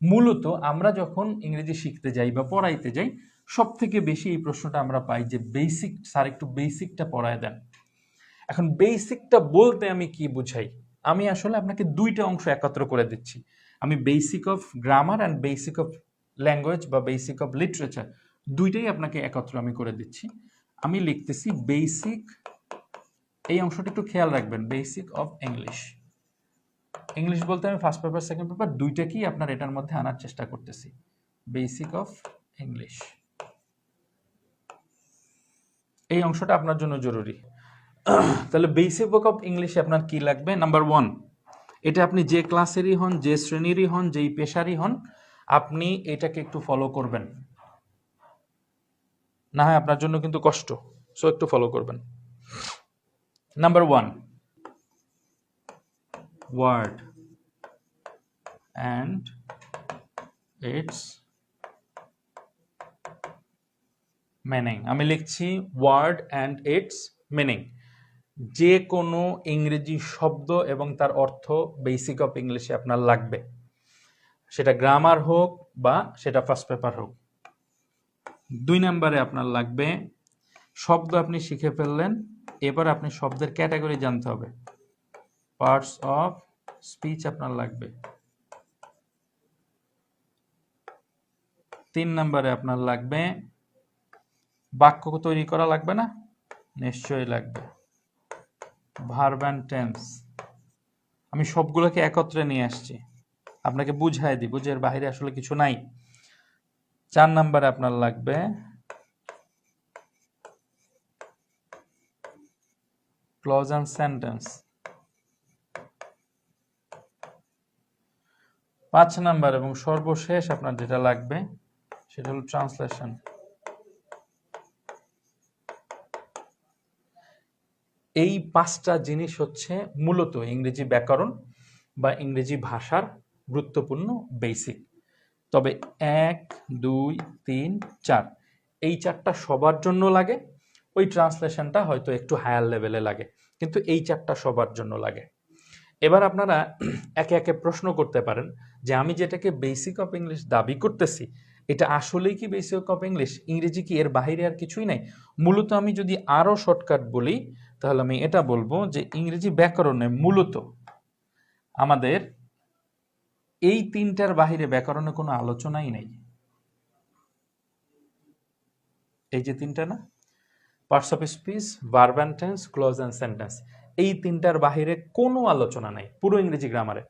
মূলত আমরা যখন ইংরেজি শিখতে যাই বা পড়াইতে যাই, সব থেকে বেশি এই প্রশ্নটা আমরা পাই যে বেসিক স্যার একটু বেসিকটা পড়ায় দেন। এখন বেসিকটা বলতে আমি কি বুঝাই? আমি আসলে আপনাকে দুইটা অংশ একত্র করে দিচ্ছি। আমি basic of grammar and basic of language বা বেসিক অফ লিটারেচার দুইটাই আপনাকে একত্র আমি করে দিচ্ছি। আমি লিখতেছি বেসিক, এই অংশটা একটু খেয়াল রাখবেন, বেসিক অফ ইংলিশ। ইংলিশ বলতে আমি ফার্স্ট পেপার সেকেন্ড পেপার দুইটাকেই আপনার এটার মধ্যে আনার চেষ্টা করতেছি। বেসিক অফ ইংলিশ, এই অংশটা আপনার জন্য জরুরি। তাহলে বেসিক অফ ইংলিশে আপনার কি লাগবে? নাম্বার 1, এটা আপনি যে ক্লাসেরই হন, যে শ্রেণীরই হন, যেই পেশারই হন, আপনি এটাকে একটু ফলো করবেন, না হয় আপনার জন্য কিন্তু কষ্ট। সো একটু ফলো করবেন। Number 1, word and its meaning. আমি লিখছি ওয়ার্ড অ্যান্ড ইটস মিনিং। যে কোনো ইংরেজি শব্দ এবং তার অর্থ বেসিক অফ ইংলিশে আপনার লাগবে, সেটা গ্রামার হোক বা সেটা ফার্স্ট পেপার হোক। 2 নম্বরে আপনার লাগবে, শব্দ আপনি শিখে ফেললেন, এবার আপনি শব্দের ক্যাটাগরি জানতে হবে, পার্টস অফ স্পিচ আপনার লাগবে। 3 নম্বরে আপনার লাগবে, বাক্য তৈরি করা লাগবে না? নিশ্চয়ই লাগবে, ভার্ব অ্যান্ড টেন্স। আমি সবগুলোকে একত্রে নিয়ে আসছি, আপনাকে বুঝাই দিব যে এর বাইরে আসলে কিছু নাই। 4 নম্বরে আপনার লাগবে ক্লজ অ্যান্ড সেন্টেন্স। 5 নাম্বার এবং সর্বশেষ আপনার যেটা লাগবে সেটা হলো ট্রান্সলেশন। এই 5টা জিনিস হচ্ছে মূলত ইংরেজি ব্যাকরণ বা ইংরেজি ভাষার গুরুত্বপূর্ণ বেসিক। তবে 1, 2, 3, 4 এই 4টা সবার জন্য লাগে, ওই ট্রান্সলেশনটা হয়তো একটু হায়ার লেভেলে লাগে, কিন্তু এই 4টা সবার জন্য লাগে। এবার আপনারা একে একে প্রশ্ন করতে পারেন যে আমি যেটাকে বেসিক অফ ইংলিশ দাবি করতেছি, এটা আসলেই কি বেসিক অফ ইংলিশ? ইংরেজি কি এর বাইরে আর কিছুই নাই? মূলত আমি যদি আরো শর্টকাট বলি, তাহলে আমি এটা বলবো যে ইংরেজি ব্যাকরণে মূলত আমাদের এই 3টার বাহিরে ব্যাকরণে কোনো আলোচনাই নেই। এই যে 3টা না, parts of speech, verb and tense, clause and sentence, এই 3টার বাহিরে কোনো আলোচনা নাই পুরো ইংরেজি গ্রামারে।